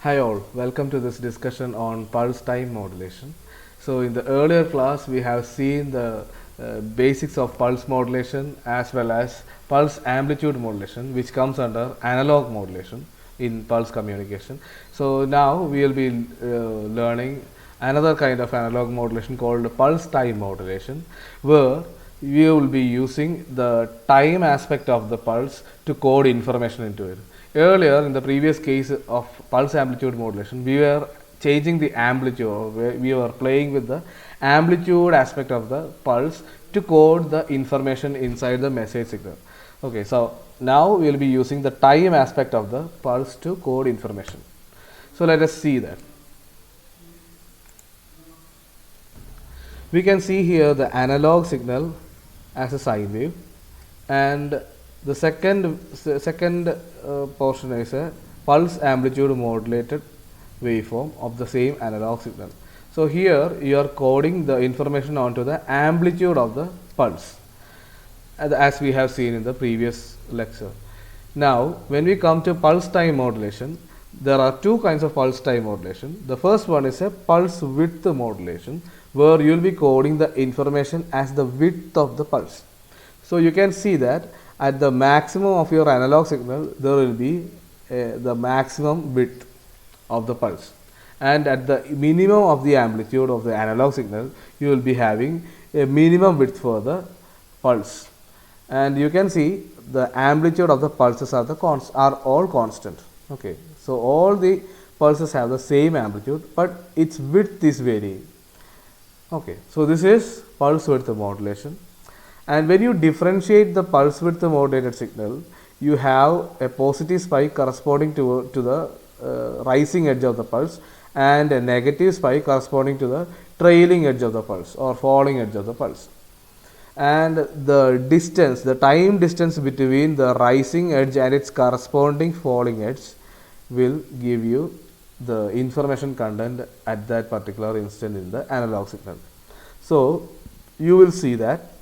Hi all, welcome to this discussion on pulse time modulation. So in the earlier class we have seen the basics of pulse modulation as well as pulse amplitude modulation, which comes under analog modulation in pulse communication. So now we will be learning another kind of analog modulation called pulse time modulation, where we will be using the time aspect of the pulse to code information into it. Earlier, in the previous case of pulse amplitude modulation, we were changing the amplitude, or we were playing with the amplitude aspect of the pulse to code the information inside the message signal. Okay, so now we will be using the time aspect of the pulse to code information. So let us see that. We can see here the analog signal as a sine wave, and the second portion is a pulse amplitude modulated waveform of the same analog signal. So here you are coding the information onto the amplitude of the pulse, as we have seen in the previous lecture. Now when we come to pulse time modulation, there are two kinds of pulse time modulation. The first one is a pulse width modulation, where you will be coding the information as the width of the pulse. So you can see that at the maximum of your analog signal, there will be the maximum width of the pulse, and at the minimum of the amplitude of the analog signal, you will be having a minimum width for the pulse. And you can see the amplitude of the pulses are all constant. Okay, so all the pulses have the same amplitude, but its width is varying. Okay, so this is pulse width modulation. And when you differentiate the pulse width modulated signal, you have a positive spike corresponding to the rising edge of the pulse, and a negative spike corresponding to the trailing edge of the pulse or falling edge of the pulse. And the time distance between the rising edge and its corresponding falling edge will give you the information content at that particular instant in the analog signal. So you will see that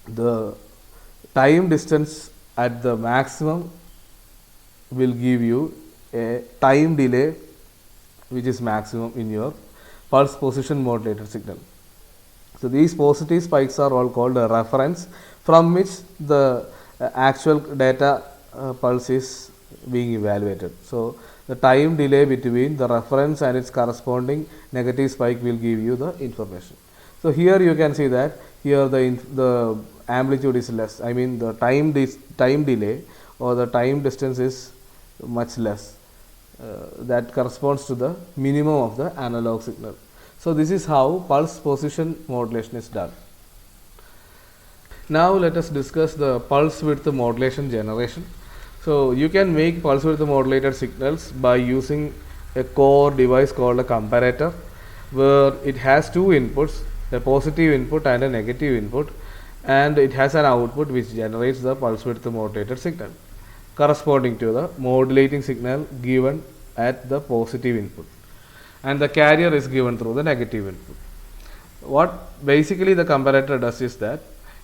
the time distance at the maximum will give you a time delay which is maximum in your pulse position modulated signal. So these positive spikes are all called a reference from which the actual data pulse is being evaluated. So the time delay between the reference and its corresponding negative spike will give you the information. So here you can see that here the amplitude is less. I mean the time delay or the time distance is much less. That corresponds to the minimum of the analog signal. So this is how pulse position modulation is done. Now let us discuss the pulse width modulation generation. So you can make pulse width modulated signals by using a core device called a comparator, where it has two inputs, a positive input and a negative input, and it has an output which generates the pulse width modulated signal corresponding to the modulating signal given at the positive input, and the carrier is given through the negative input. What basically the comparator does is that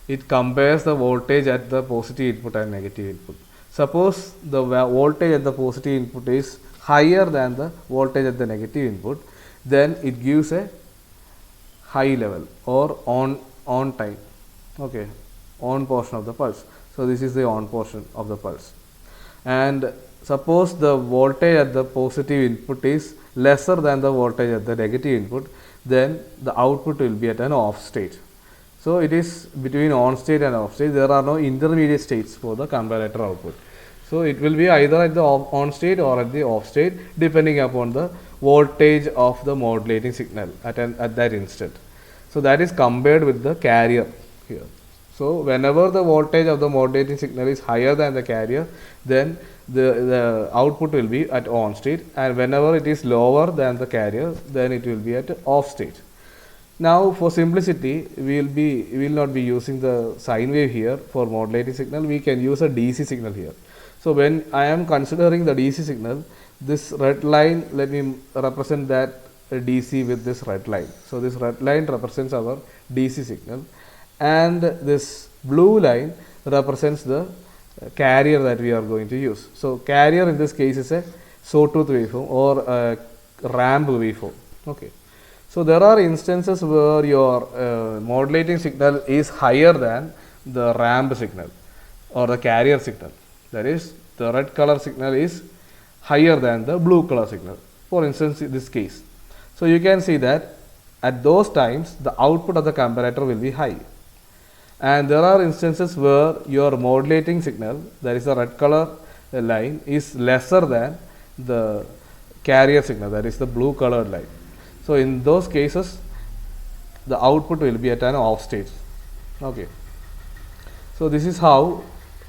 it compares the voltage at the positive input and negative input. Suppose the voltage at the positive input is higher than the voltage at the negative input, then it gives a high level or on time. Okay, on portion of the pulse. So this is the on portion of the pulse. And suppose the voltage at the positive input is lesser than the voltage at the negative input, then the output will be at an off state. So it is between on state and off state. There are no intermediate states for the comparator output. So it will be either at the on state or at the off state, depending upon the voltage of the modulating signal at that instant. So that is compared with the carrier here. So whenever the voltage of the modulating signal is higher than the carrier, then the output will be at on state, and whenever it is lower than the carrier, then it will be at off state. Now for simplicity, we will not be using the sine wave here for modulating signal. We can use a DC signal here. So when I am considering the DC signal, this red line, let me represent that DC with this red line. So this red line represents our DC signal, and this blue line represents the carrier that we are going to use. So carrier in this case is a sawtooth waveform or ramp waveform. Okay. So there are instances where your modulating signal is higher than the ramp signal or the carrier signal. That is, the red color signal is higher than the blue color signal. For instance, in this case. So you can see that at those times the output of the comparator will be high. And there are instances where your modulating signal, that is the red color line, is lesser than the carrier signal, that is the blue colored line. So in those cases, the output will be at an off state. Okay. So this is how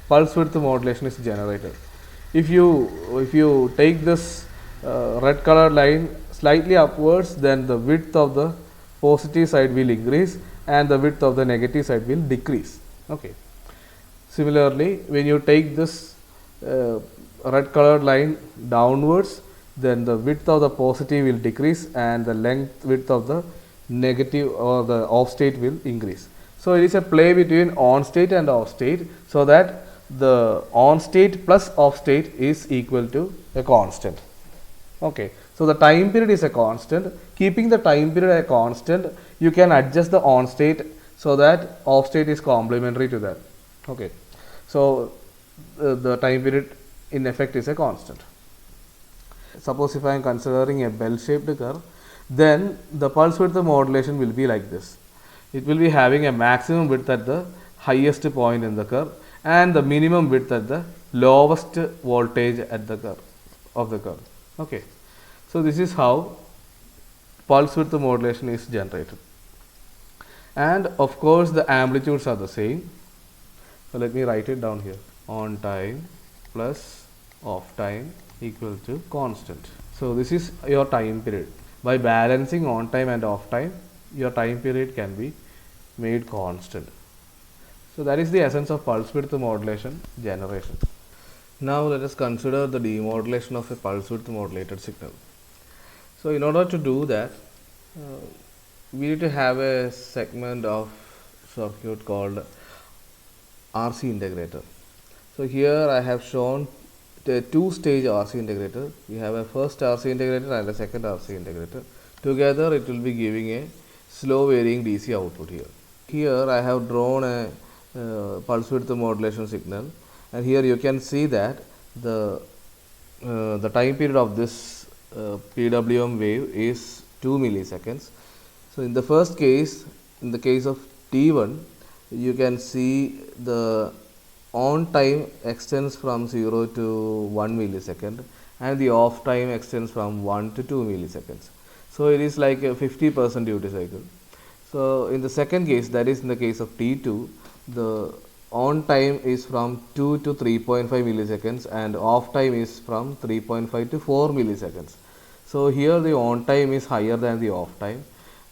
pulse width modulation is generated. If you take this red colored line slightly upwards, then the width of the positive side will increase and the width of the negative side will decrease. Okay. Similarly, when you take this red colored line downwards, then the width of the positive will decrease and the width of the negative or the off state will increase. So it is a play between on state and off state, so that the on state plus off state is equal to a constant. Okay. So the time period is a constant. Keeping the time period a constant, you can adjust the on state so that off state is complementary to that. Okay. So the time period in effect is a constant. Suppose if I am considering a bell-shaped curve, then the pulse width modulation will be like this. It will be having a maximum width at the highest point in the curve and the minimum width at the lowest voltage at the curve of the curve. Okay. So this is how pulse width modulation is generated. And of course the amplitudes are the same. So let me write it down here. On time plus off time equal to constant. So this is your time period. By balancing on time and off time, your time period can be made constant. So that is the essence of pulse width modulation generation. Now let us consider the demodulation of a pulse width modulated signal. So in order to do that, we need to have a segment of circuit called RC integrator. So here I have shown a two-stage RC integrator. We have a first RC integrator and a second RC integrator. Together it will be giving a slow varying DC output here. Here I have drawn a pulse width modulation signal, and here you can see that the time period of this PWM wave is 2 milliseconds. So in the first case, in the case of T1, you can see the on time extends from 0 to 1 millisecond and the off time extends from 1 to 2 milliseconds. So it is like a 50% duty cycle. So in the second case, that is in the case of T2, the on time is from 2 to 3.5 milliseconds and off time is from 3.5 to 4 milliseconds. So here the on time is higher than the off time,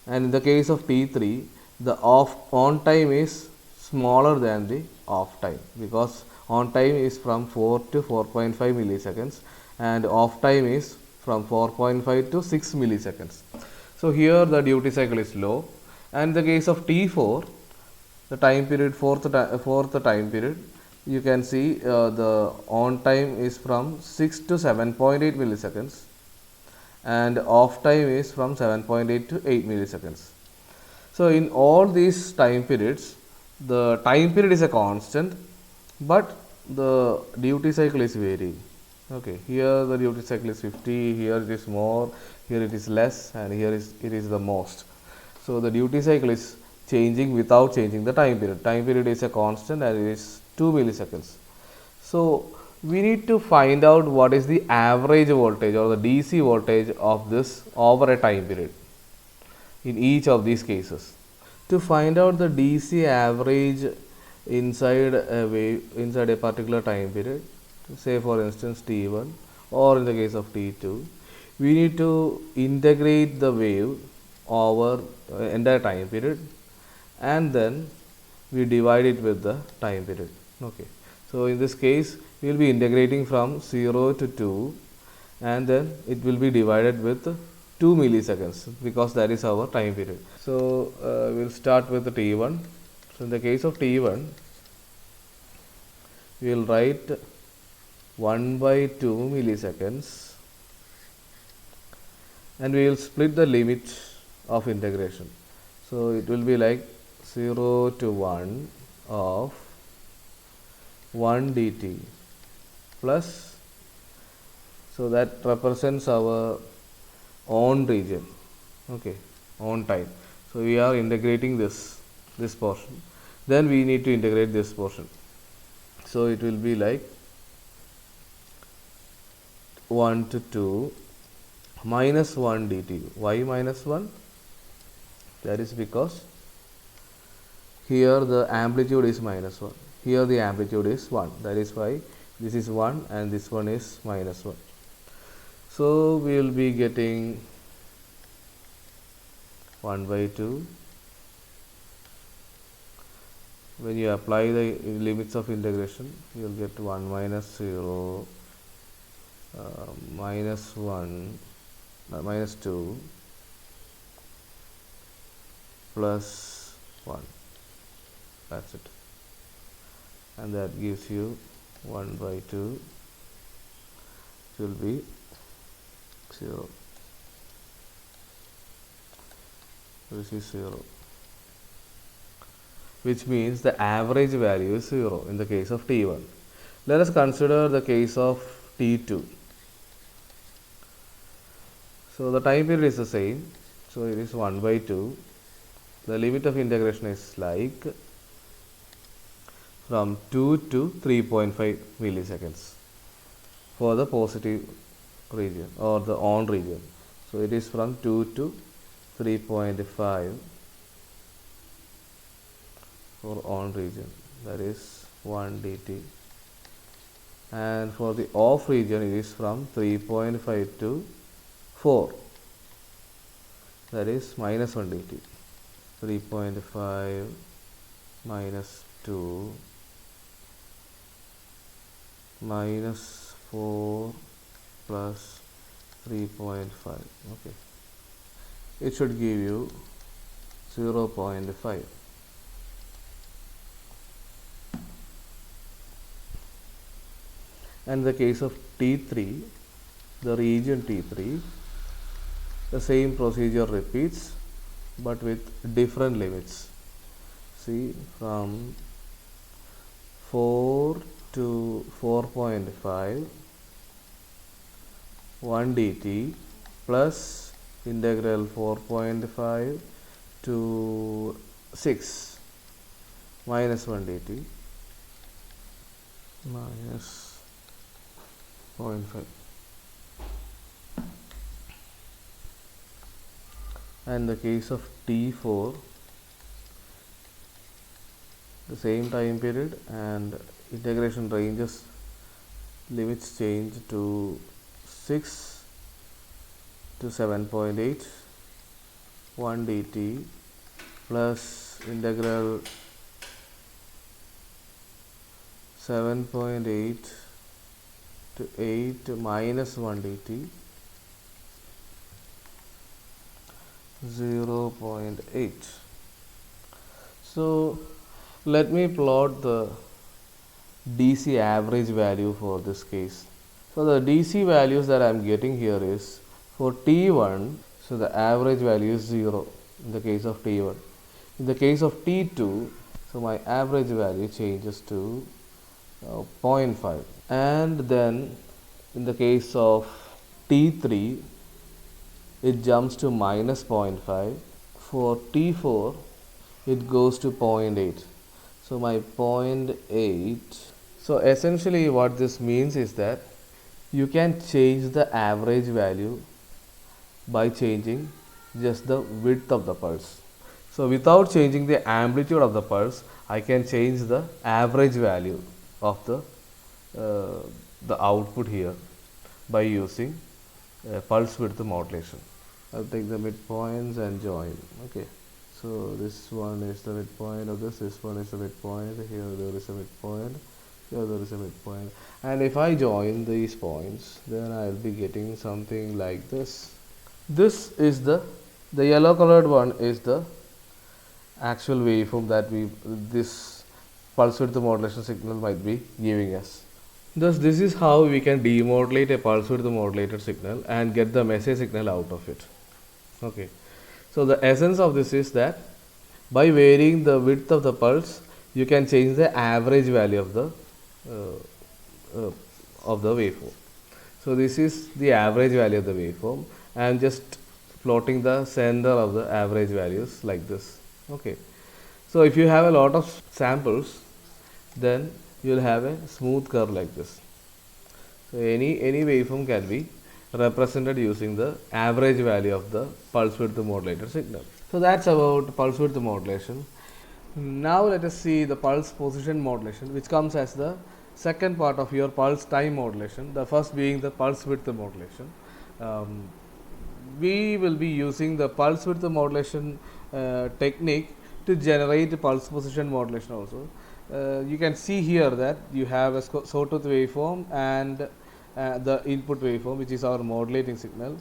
and in the case of T3, the on time is smaller than the off time, because on time is from 4 to 4.5 milliseconds and off time is from 4.5 to 6 milliseconds. So here the duty cycle is low, and in the case of T4, the time period, fourth time period, you can see the on time is from 6 to 7.8 milliseconds and off time is from 7.8 to 8 milliseconds. So in all these time periods, the time period is a constant, but the duty cycle is varying. Okay, here the duty cycle is 50, here it is more, here it is less, and here it is the most. So the duty cycle is changing without changing the time period. Time period is a constant and it is 2 milliseconds. So we need to find out what is the average voltage or the DC voltage of this over a time period in each of these cases. To find out the DC average inside a particular time period, say for instance T1 or in the case of T2, we need to integrate the wave over entire time period and then we divide it with the time period. Okay. So in this case, we will be integrating from 0 to 2 and then it will be divided with 2 milliseconds because that is our time period. So we will start with the T1. So in the case of T1, we will write 1 by 2 milliseconds and we will split the limit of integration. So it will be like 0 to 1 of 1 dt plus, so that represents our own region, okay, own time. So we are integrating this portion, then we need to integrate this portion. So it will be like 1 to 2 minus 1 dt. Why minus 1? That is because here the amplitude is minus 1, here the amplitude is 1, that is why this is 1 and this one is minus 1. So we will be getting 1 by 2. When you apply the limits of integration, you will get 1 minus 0, minus 1, minus 2 plus 1. That's it. And that gives you 1 by 2. It will be 0. This is 0. Which means the average value is 0 in the case of T1. Let us consider the case of T2. So the time period is the same. So it is 1 by 2. The limit of integration is like from 2 to 3.5 milliseconds for the positive region or the on region. So it is from 2 to 3.5 for on region, that is 1 dt, and for the off region it is from 3.5 to 4, that is minus 1 dt. 3.5 minus 2 minus 4 plus 3.5. Okay, it should give you 0.5. And in the case of T3, the region T3, the same procedure repeats but with different limits. See, from 4 to 4.5, 1 dt plus integral 4.5 to 6 minus 1 dt minus 0.5. And the case of T4, the same time period and integration ranges, limits change to 6 to 7.8, 1 dt plus integral 7.8 to 8 minus 1 dt 0.8. So let me plot the DC average value for this case. So the DC values that I am getting here is for T1, so the average value is 0 in the case of T1. In the case of T2, so my average value changes to 0.5, and then in the case of T3, it jumps to minus 0.5. For T4, it goes to 0.8. So my 0.8. So essentially what this means is that you can change the average value by changing just the width of the pulse. So without changing the amplitude of the pulse, I can change the average value of the output here by using pulse width modulation. I'll take the midpoints and join. Okay, so this one is the midpoint of this one is the midpoint, here there is a midpoint, here there is a midpoint, and if I join these points, then I will be getting something like this. This is the yellow colored one is the actual waveform that this pulse width modulation signal might be giving us. Thus, this is how we can demodulate a pulse width modulated signal and get the message signal out of it. Okay. So the essence of this is that by varying the width of the pulse, you can change the average value of the waveform. So this is the average value of the waveform. I am just plotting the center of the average values like this. Okay. So if you have a lot of samples, then you will have a smooth curve like this. So any waveform can be represented using the average value of the pulse width modulated signal. So that's about pulse width modulation. Now let us see the pulse position modulation, which comes as the second part of your pulse time modulation, the first being the pulse width modulation. Um, we will be using the pulse width modulation technique to generate pulse position modulation also. You can see here that you have a sawtooth waveform and the input waveform, which is our modulating signal.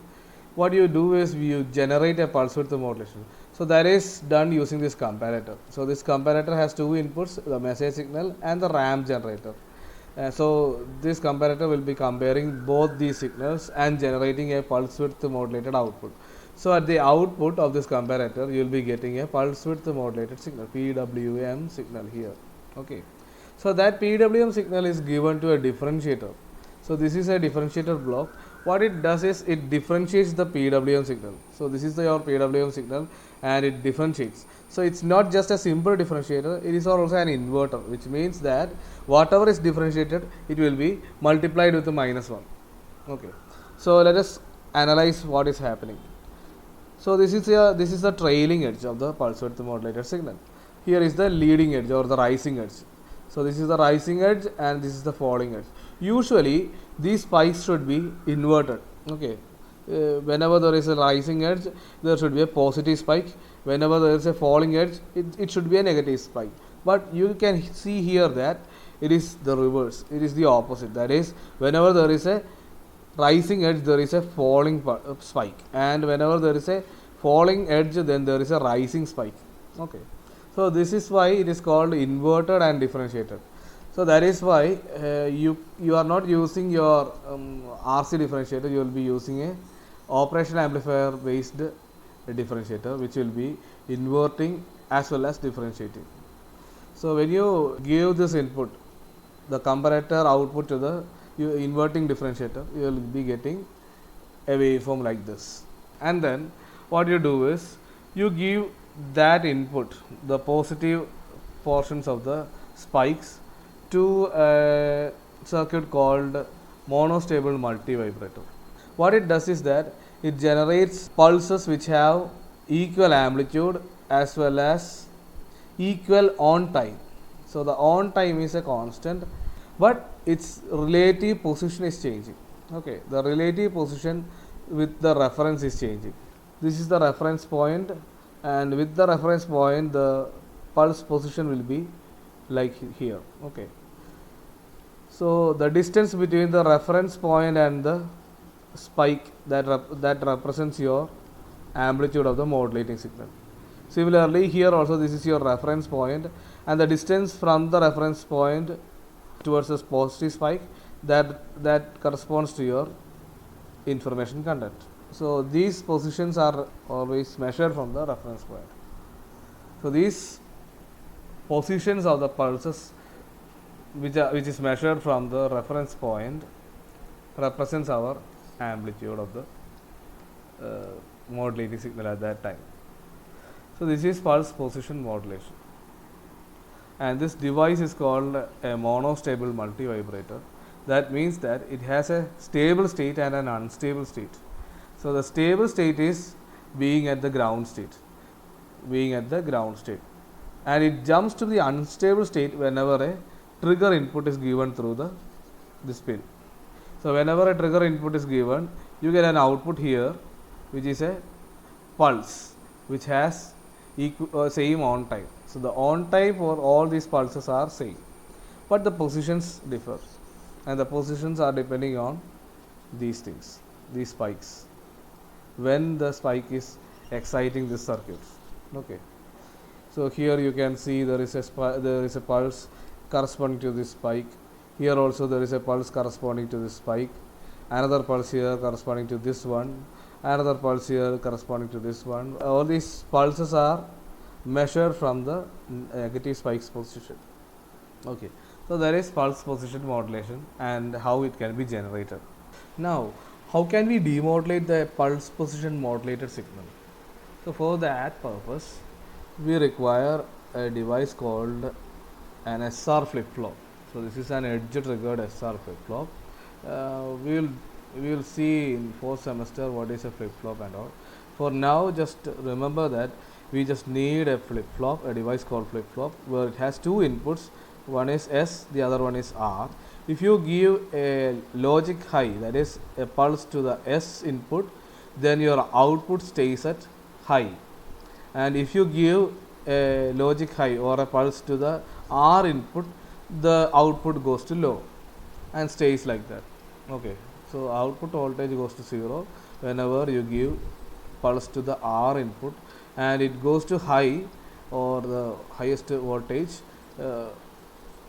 What you do is you generate a pulse width modulation. So that is done using this comparator. So this comparator has two inputs, the message signal and the ramp generator. So this comparator will be comparing both these signals and generating a pulse width modulated output. So at the output of this comparator, you will be getting a pulse width modulated signal, PWM signal here. Okay. So that PWM signal is given to a differentiator. So this is a differentiator block. What it does is it differentiates the PWM signal. So this is your PWM signal and it differentiates. So it's not just a simple differentiator, it is also an inverter, which means that whatever is differentiated, it will be multiplied with the -1. Okay. So let us analyze what is happening. So this is the trailing edge of the pulse width modulated signal. Here is the leading edge or the rising edge. So this is the rising edge and this is the falling edge. Usually these spikes should be inverted. Okay. Whenever there is a rising edge, there should be a positive spike. Whenever there is a falling edge, it should be a negative spike. But you can see here that it is the reverse. It is the opposite. That is, whenever there is a rising edge, there is a falling spike, and whenever there is a falling edge, then there is a rising spike. Okay. So this is why it is called inverted and differentiated. So that is why you are not using your RC differentiator. You will be using a operational amplifier based differentiator, which will be inverting as well as differentiating. So when you give this input, the comparator output to the inverting differentiator, you will be getting a waveform like this. And then what you do is you give that input, the positive portions of the spikes, to a circuit called monostable multivibrator. What it does is that it generates pulses which have equal amplitude as well as equal on time. So the on time is a constant, but its relative position is changing. Okay, the relative position with the reference is changing. This is the reference point, and with the reference point, the pulse position will be like here. Okay. So the distance between the reference point and the spike that represents your amplitude of the modulating signal. Similarly, here also this is your reference point, and the distance from the reference point towards the positive spike, that corresponds to your information content. So these positions are always measured from the reference point. So these positions of the pulses which is measured from the reference point represents our amplitude of the modulating signal at that time. So this is pulse position modulation, and this device is called a monostable multivibrator. That means that it has a stable state and an unstable state. So the stable state is being at the ground state, and it jumps to the unstable state whenever a trigger input is given through this pin. So whenever a trigger input is given, you get an output here, which is a pulse, which has same on time. So the on time for all these pulses are same, but the positions differ, and the positions are depending on these things, these spikes, when the spike is exciting this circuit. Okay. So here you can see there is a pulse corresponding to this spike. Here also there is a pulse corresponding to this spike, another pulse here corresponding to this one, another pulse here corresponding to this one. All these pulses are measured from the negative spike's position. Okay, so there is pulse position modulation and how it can be generated. Now, how can we demodulate the pulse position modulated signal? So for that purpose, we require a device called an SR flip-flop. So this is an edge-triggered SR flip-flop. We will see in fourth semester what is a flip-flop and all. For now, just remember that we just need a flip-flop, a device called flip-flop, where it has two inputs. One is S, the other one is R. If you give a logic high, that is a pulse to the S input, then your output stays at high. And if you give a logic high or a pulse to the R input, the output goes to low and stays like that. Okay, so output voltage goes to 0 whenever you give pulse to the R input, and it goes to high or the highest voltage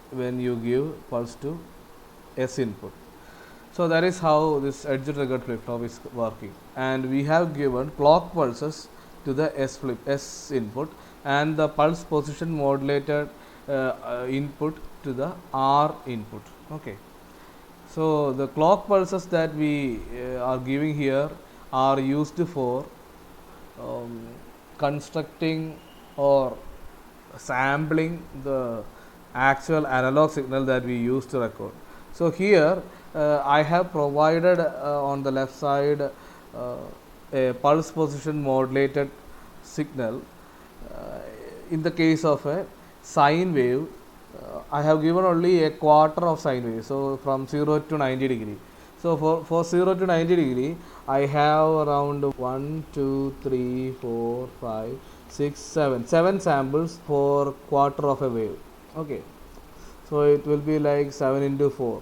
when you give pulse to S input. So that is how this edge triggered flip flop is working, and we have given clock pulses to the S input and the pulse position modulated input to the R input. Okay, so the clock pulses that we are giving here are used for constructing or sampling the actual analog signal that we used to record. So here I have provided on the left side a pulse position modulated signal. In the case of a sine wave, I have given only a quarter of sine wave, so from 0 to 90 degree. So for 0 to 90 degree, I have around 1, 2, 3, 4, 5, 6, 7 samples for quarter of a wave. Okay, so it will be like 7 into 4,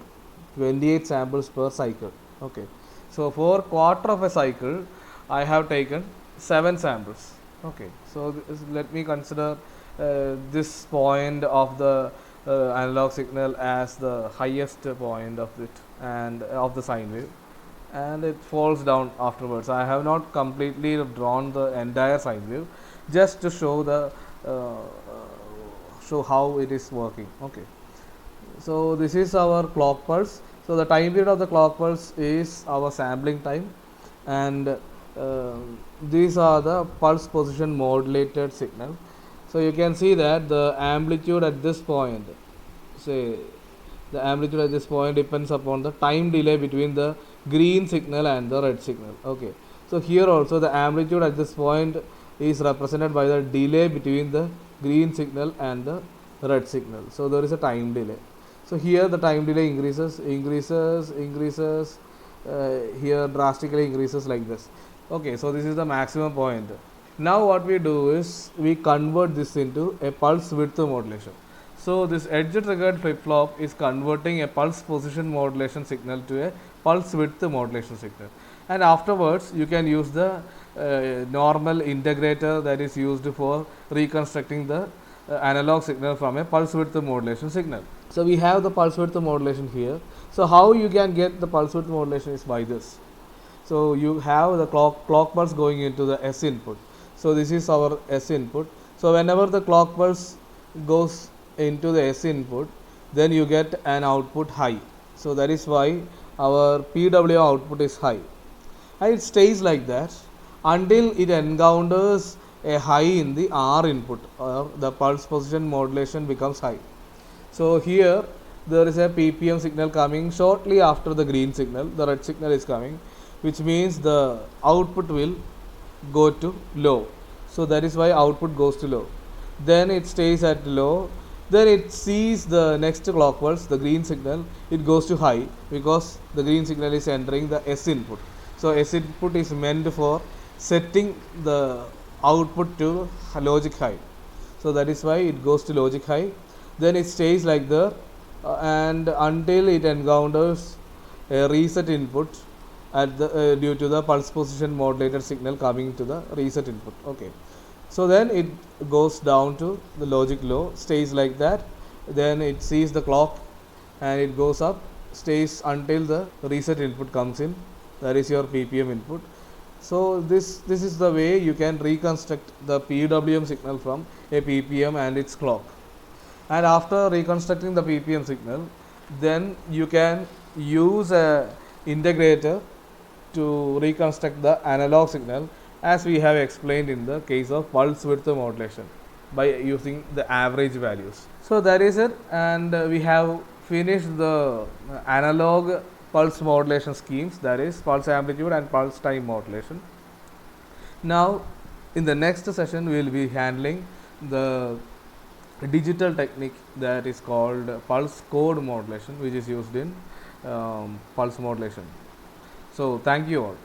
28 samples per cycle. Okay, so for quarter of a cycle, I have taken 7 samples. Okay, so let me consider this point of the analog signal as the highest point of it and of the sine wave, and it falls down afterwards. I have not completely drawn the entire sine wave, just to show the show how it is working. Okay, so this is our clock pulse. So the time period of the clock pulse is our sampling time, and these are the pulse position modulated signal. So you can see that the amplitude at this point, say the amplitude at this point depends upon the time delay between the green signal and the red signal. Okay, so here also the amplitude at this point is represented by the delay between the green signal and the red signal. So there is a time delay. So here the time delay increases, here drastically increases like this. Okay, so this is the maximum point. Now what we do is we convert this into a pulse width modulation. So this edge triggered flip flop is converting a pulse position modulation signal to a pulse width modulation signal, and afterwards you can use the normal integrator that is used for reconstructing the analog signal from a pulse width modulation signal. So we have the pulse width modulation here. So how you can get the pulse width modulation is by this. So you have the clock pulse going into the S input. So this is our S input. So whenever the clock pulse goes into the S input, then you get an output high. So that is why our PW output is high, and it stays like that until it encounters a high in the R input, or the pulse position modulation becomes high. So here there is a ppm signal coming shortly after the green signal. The red signal is coming, which means the output will go to low. So that is why output goes to low. Then it stays at low. Then it sees the next clock pulse, the green signal, it goes to high because the green signal is entering the S input. So S input is meant for setting the output to logic high. So that is why it goes to logic high. Then it stays like there and until it encounters a reset input at the due to the pulse position modulated signal coming to the reset input. Okay, so then it goes down to the logic low, stays like that. Then it sees the clock and it goes up, stays until the reset input comes in, that is your ppm input. So this is the way you can reconstruct the PWM signal from a ppm and its clock. And after reconstructing the ppm signal, then you can use a integrator to reconstruct the analog signal, as we have explained in the case of pulse width modulation by using the average values. So that is it, and we have finished the analog pulse modulation schemes, that is pulse amplitude and pulse time modulation. Now in the next session we will be handling the digital technique that is called pulse code modulation, which is used in pulse modulation. So thank you all.